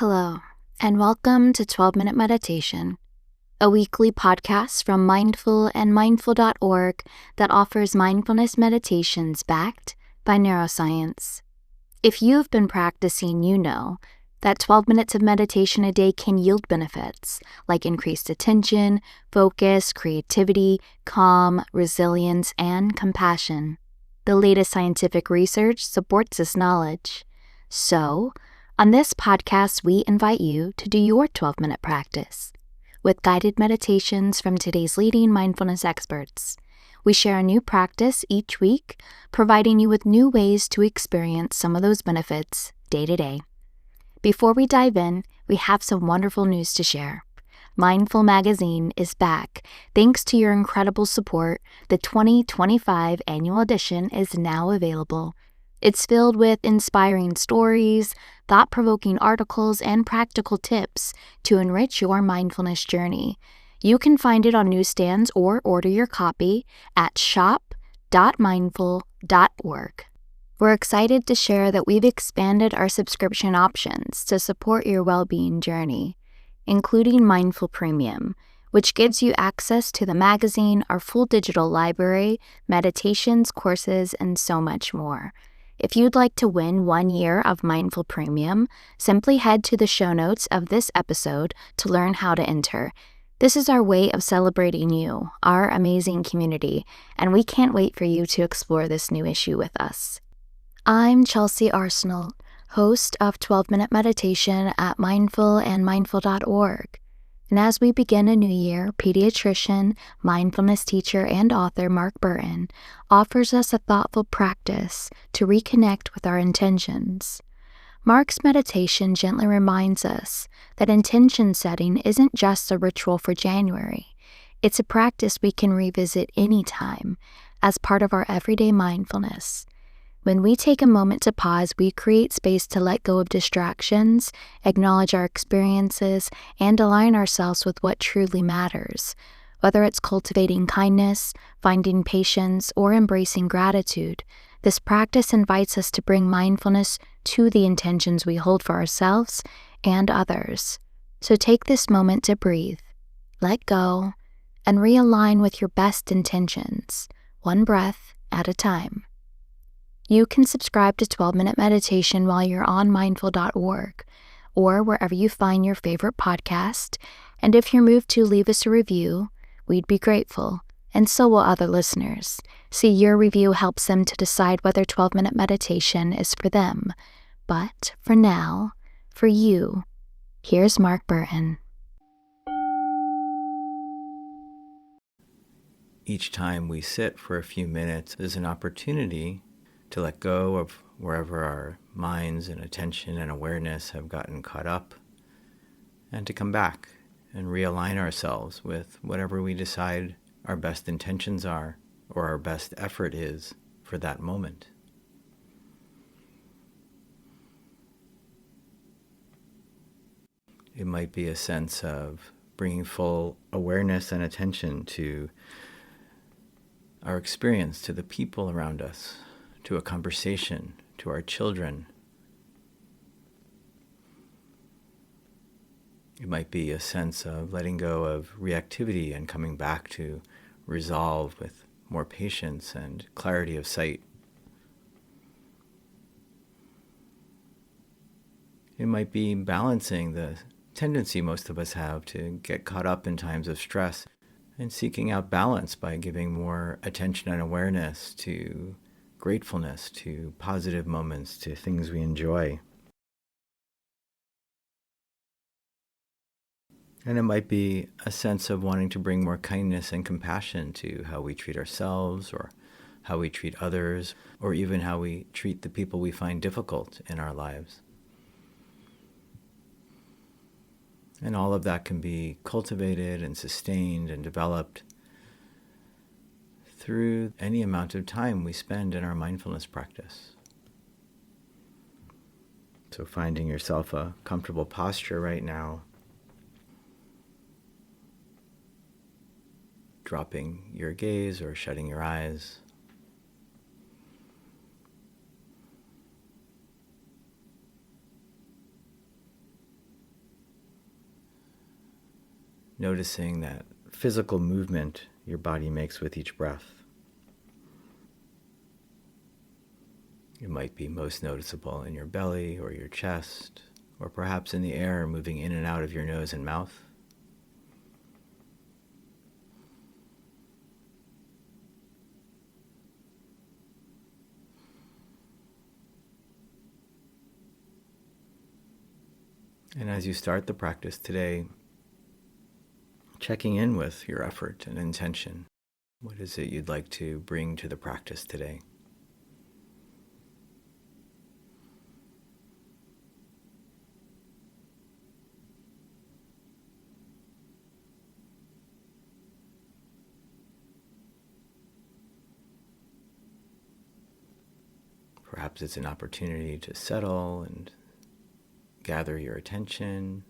Hello, and welcome to 12-Minute Meditation, a weekly podcast from Mindful and mindful.org that offers mindfulness meditations backed by neuroscience. If you've been practicing, you know that 12 minutes of meditation a day can yield benefits like increased attention, focus, creativity, calm, resilience, and compassion. The latest scientific research supports this knowledge. So, on this podcast, we invite you to do your 12-minute practice with guided meditations from today's leading mindfulness experts. We share a new practice each week, providing you with new ways to experience some of those benefits day to day. Before we dive in, we have some wonderful news to share. Mindful Magazine is back. Thanks to your incredible support, the 2025 annual edition is now available. It's filled with inspiring stories, thought-provoking articles, and practical tips to enrich your mindfulness journey. You can find it on newsstands or order your copy at shop.mindful.org. We're excited to share that we've expanded our subscription options to support your well-being journey, including Mindful Premium, which gives you access to the magazine, our full digital library, meditations, courses, and so much more. If you'd like to win 1 year of Mindful Premium, simply head to the show notes of this episode to learn how to enter. This is our way of celebrating you, our amazing community, and we can't wait for you to explore this new issue with us. I'm Chelsea Arsenal, host of 12-Minute Meditation at Mindful and mindful.org. And as we begin a new year, pediatrician, mindfulness teacher, and author Mark Bertin offers us a thoughtful practice to reconnect with our intentions. Mark's meditation gently reminds us that intention setting isn't just a ritual for January. It's a practice we can revisit anytime as part of our everyday mindfulness. When we take a moment to pause, we create space to let go of distractions, acknowledge our experiences, and align ourselves with what truly matters. Whether it's cultivating kindness, finding patience, or embracing gratitude, this practice invites us to bring mindfulness to the intentions we hold for ourselves and others. So take this moment to breathe, let go, and realign with your best intentions, one breath at a time. You can subscribe to 12-Minute Meditation while you're on mindful.org or wherever you find your favorite podcast. And if you're moved to leave us a review, we'd be grateful, and so will other listeners. See, your review helps them to decide whether 12-Minute Meditation is for them. But for now, for you, here's Mark Bertin. Each time we sit for a few minutes is an opportunity to let go of wherever our minds and attention and awareness have gotten caught up, and to come back and realign ourselves with whatever we decide our best intentions are or our best effort is for that moment. It might be a sense of bringing full awareness and attention to our experience, to the people around us, to a conversation, to our children. It might be a sense of letting go of reactivity and coming back to resolve with more patience and clarity of sight. It might be balancing the tendency most of us have to get caught up in times of stress and seeking out balance by giving more attention and awareness to gratefulness, to positive moments, to things we enjoy. And it might be a sense of wanting to bring more kindness and compassion to how we treat ourselves or how we treat others, or even how we treat the people we find difficult in our lives. And all of that can be cultivated and sustained and developed through any amount of time we spend in our mindfulness practice. So finding yourself a comfortable posture right now, dropping your gaze or shutting your eyes. noticing that physical movement your body makes with each breath. It might be most noticeable in your belly or your chest, or perhaps in the air moving in and out of your nose and mouth. And as you start the practice today, checking in with your effort and intention. What is it you'd like to bring to the practice today? Perhaps it's an opportunity to settle and gather your attention.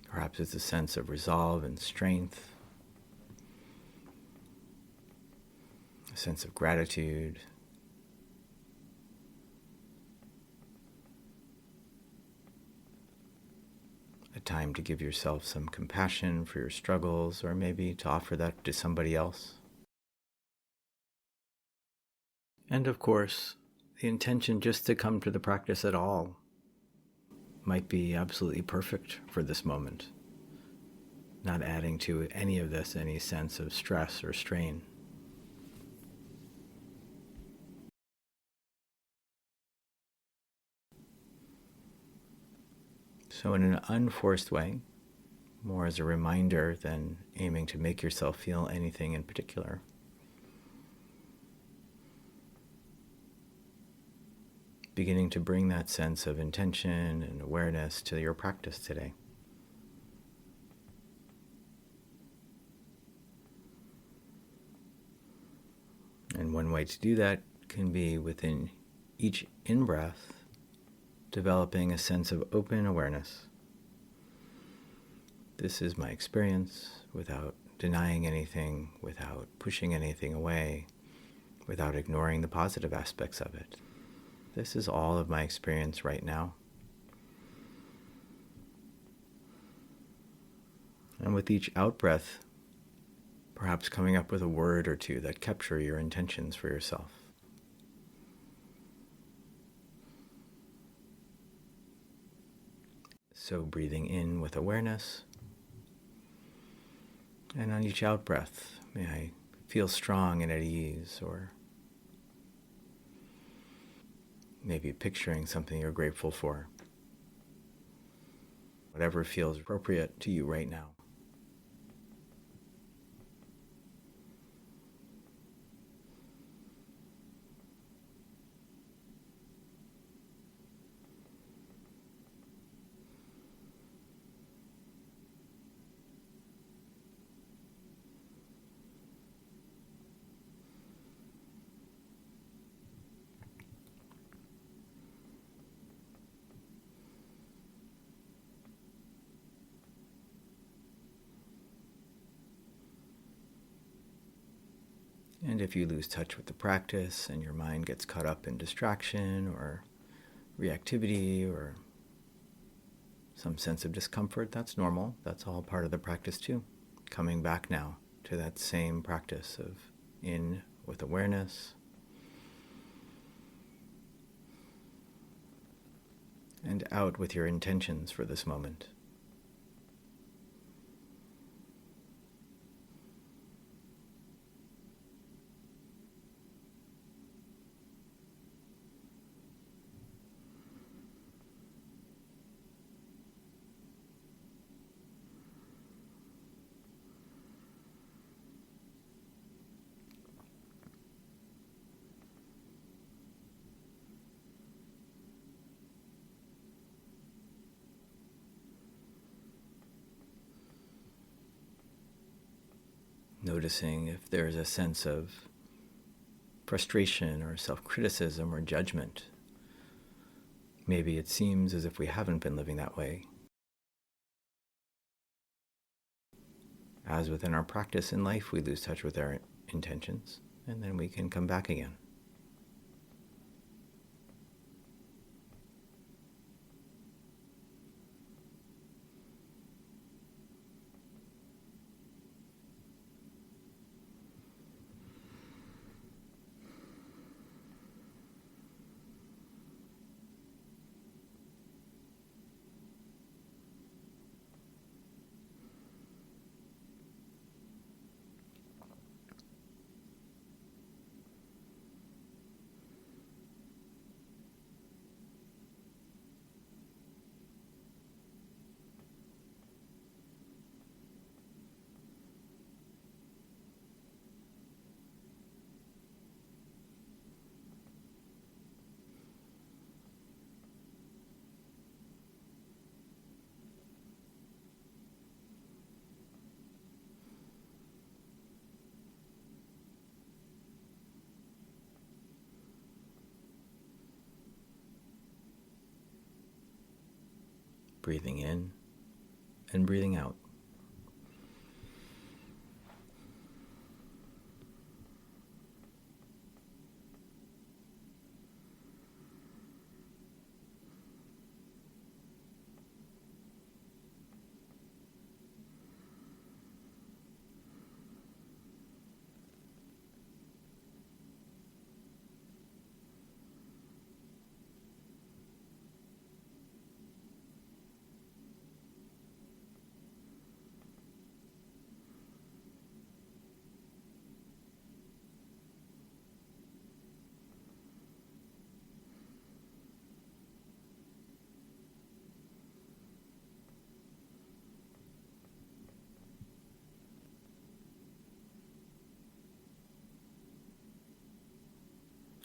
Perhaps it's a sense of resolve and strength, a sense of gratitude. A time to give yourself some compassion for your struggles, or maybe to offer that to somebody else. And of course, the intention just to come to the practice at all might be absolutely perfect for this moment, not adding to any of this any sense of stress or strain. So in an unforced way, more as a reminder than aiming to make yourself feel anything in particular, beginning to bring that sense of intention and awareness to your practice today. And one way to do that can be within each in-breath, developing a sense of open awareness. This is my experience, without denying anything, without pushing anything away, without ignoring the positive aspects of it. This is all of my experience right now. And with each out-breath, perhaps coming up with a word or two that capture your intentions for yourself. So breathing in with awareness, and on each out-breath, may I feel strong and at ease, or maybe picturing something you're grateful for. Whatever feels appropriate to you right now. And if you lose touch with the practice and your mind gets caught up in distraction or reactivity or some sense of discomfort, that's normal. That's all part of the practice too. Coming back now to that same practice of in with awareness and out with your intentions for this moment. Noticing if there's a sense of frustration or self-criticism or judgment. Maybe it seems as if we haven't been living that way. As within our practice in life, we lose touch with our intentions, and then we can come back again. breathing in and breathing out.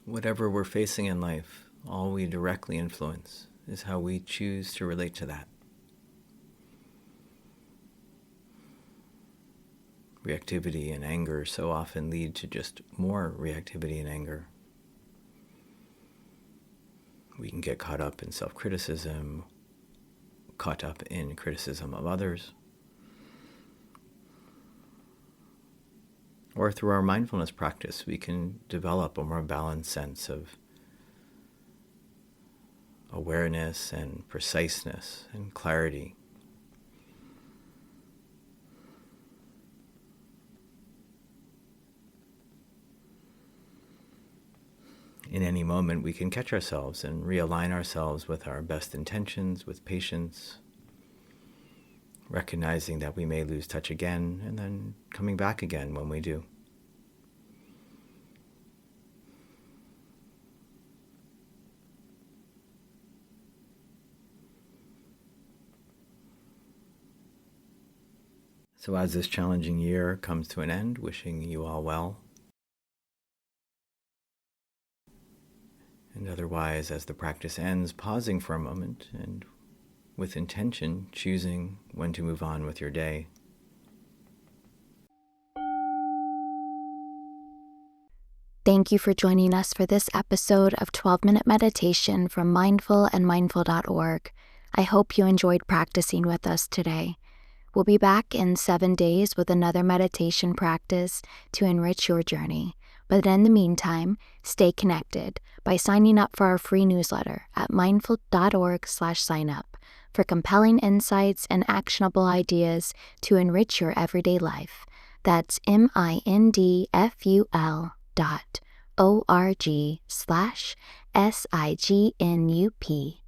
Whatever we're facing in life, all we directly influence is how we choose to relate to that. Reactivity and anger so often lead to just more reactivity and anger. We can get caught up in self-criticism, caught up in criticism of others. Or through our mindfulness practice, we can develop a more balanced sense of awareness and preciseness and clarity. In any moment, we can catch ourselves and realign ourselves with our best intentions, with patience, recognizing that we may lose touch again, and then coming back again when we do. So as this challenging year comes to an end, wishing you all well. And otherwise, as the practice ends, pausing for a moment and with intention, choosing when to move on with your day. Thank you for joining us for this episode of 12-Minute Meditation from mindful.org. I hope you enjoyed practicing with us today. We'll be back in 7 days with another meditation practice to enrich your journey. But in the meantime, stay connected by signing up for our free newsletter at mindful.org/signup for compelling insights and actionable ideas to enrich your everyday life. That's mindful.org/signup.